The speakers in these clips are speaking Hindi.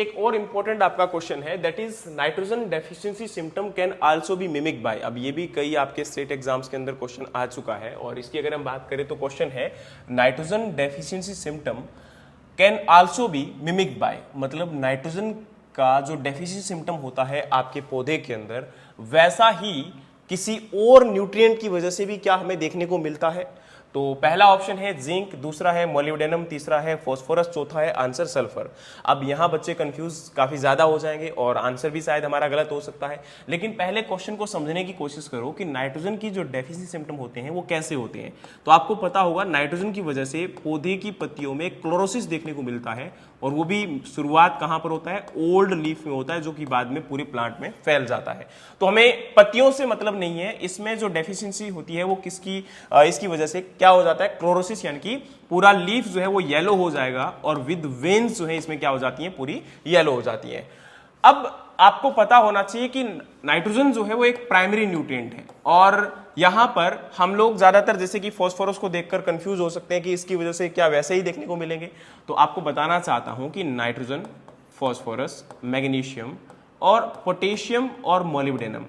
एक और इंपॉर्टेंट आपका क्वेश्चन है, that is nitrogen deficiency symptom can also be mimic by. अब ये भी कई आपके स्टेट एग्जाम्स के अंदर क्वेश्चन आ चुका है, और इसकी अगर हम बात करें तो क्वेश्चन है nitrogen deficiency symptom can also be mimic by, मतलब नाइट्रोजन का जो डेफिशिएंसी सिम्टम होता है आपके पौधे के अंदर, वैसा ही किसी और न्यूट्रिएंट की वजह से भी क्या हमें देखने को मिलता है। तो पहला ऑप्शन है जिंक, दूसरा है मोलिब्डेनम, तीसरा है फास्फोरस, चौथा है आंसर सल्फर। अब यहां बच्चे कंफ्यूज काफी ज्यादा हो जाएंगे और आंसर भी शायद हमारा गलत हो सकता है, लेकिन पहले क्वेश्चन को समझने की कोशिश करो कि नाइट्रोजन की जो डेफिशिएंसी सिम्टम होते हैं वो कैसे होते हैं। तो आपको पता होगा नाइट्रोजन की वजह से पौधे की पत्तियों में क्लोरोसिस देखने को मिलता है, और वो भी शुरुआत कहां पर होता है, ओल्ड लीफ में होता है, जो कि बाद में पूरे प्लांट में फैल जाता है। तो हमें पत्तियों से मतलब नहीं है, इसमें जो डेफिशिएंसी होती है वो किसकी इसकी वजह से क्या हो जाता है, क्लोरोसिस, यानी कि पूरा लीफ जो है वो येलो हो जाएगा, और विद वेन्स जो है इसमें क्या हो जाती है, पूरी येलो हो जाती है। अब आपको पता होना चाहिए कि नाइट्रोजन जो है वो एक प्राइमरी न्यूट्रिएंट है, और यहां पर हम लोग ज्यादातर जैसे कि फास्फोरस को देखकर कंफ्यूज हो सकते हैं कि इसकी वजह से क्या वैसे ही देखने को मिलेंगे। तो आपको बताना चाहता हूं कि नाइट्रोजन, फास्फोरस, मैग्नीशियम और पोटेशियम और मोलिब्डेनम,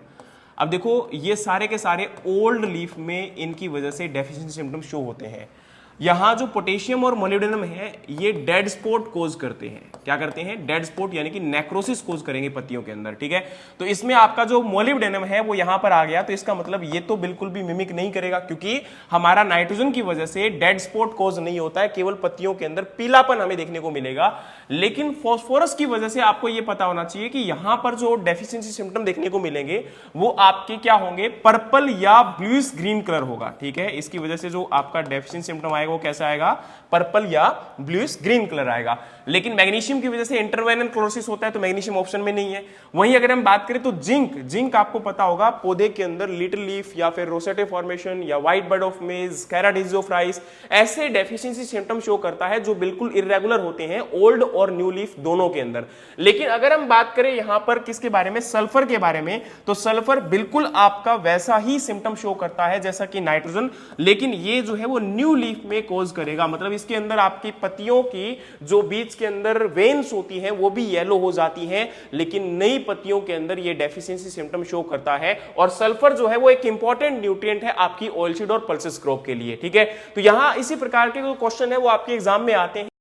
अब देखो ये सारे के सारे ओल्ड लीफ में इनकी वजह से डेफिशिएंसी सिम्टम शो होते हैं। यहां जो पोटेशियम और मोलिब्डेनम है ये डेड स्पॉट कोज करते हैं। क्या करते हैं, डेड स्पॉट, यानी कि नेक्रोसिस कोज करेंगे पत्तियों के अंदर, ठीक है। तो इसमें आपका जो मोलिब्डेनम है वो यहां पर आ गया, तो इसका मतलब ये तो बिल्कुल भी मिमिक नहीं करेगा, क्योंकि हमारा नाइट्रोजन की वजह से डेड स्पॉट कोज नहीं होता है, केवल पत्तियों के अंदर पीलापन हमें देखने को मिलेगा। लेकिन फास्फोरस की वजह से आपको यह पता होना चाहिए कि यहां पर जो डेफिशिएंसी सिम्टम देखने को मिलेंगे वो आपके क्या होंगे, पर्पल या ब्लूइश ग्रीन कलर होगा, ठीक है। इसकी वजह से जो आपका डेफिशिएंसी सिम्टम आएगा वो कैसा आएगा, पर्पल या ब्लूइश ग्रीन कलर आएगा। लेकिन मैग्नीशियम की वजह से इंटरवेनल क्लोरोसिस होता है, तो मैग्नीशियम ऑप्शन में नहीं है। वहीं अगर हम बात करें तो जिंक आपको पता होगा पौधे के अंदर लिटिल लीफ या फिर रोसेटे फॉर्मेशन या white bud of maize, khaira disease of rice, ऐसे डेफिशिएंसी सिम्टम शो करता है जो बिल्कुल इरेगुलर होते हैं ओल्ड और न्यू लीफ दोनों के अंदर। लेकिन अगर हम बात करें यहां पर किसके बारे में, सल्फर के बारे में, तो सल्फर बिल्कुल आपका वैसा ही सिम्टम शो करता है जैसा कि नाइट्रोजन, लेकिन ये जो है वो न्यू लीफ में कोज करेगा, मतलब इसके अंदर आपकी पत्तियों की जो बीच के अंदर वेन्स होती हैं वो भी येलो हो जाती हैं, लेकिन नई पत्तियों के अंदर ये डेफिशिएंसी सिम्टम शो करता है। और सल्फर जो है वो एक इंपॉर्टेंट न्यूट्रिएंट है आपकी ऑयलसीड और पल्सेस क्रॉप के लिए, ठीक है। तो यहां इसी प्रकार के जो क्वेश्चन है वो आपके एग्जाम में आते हैं।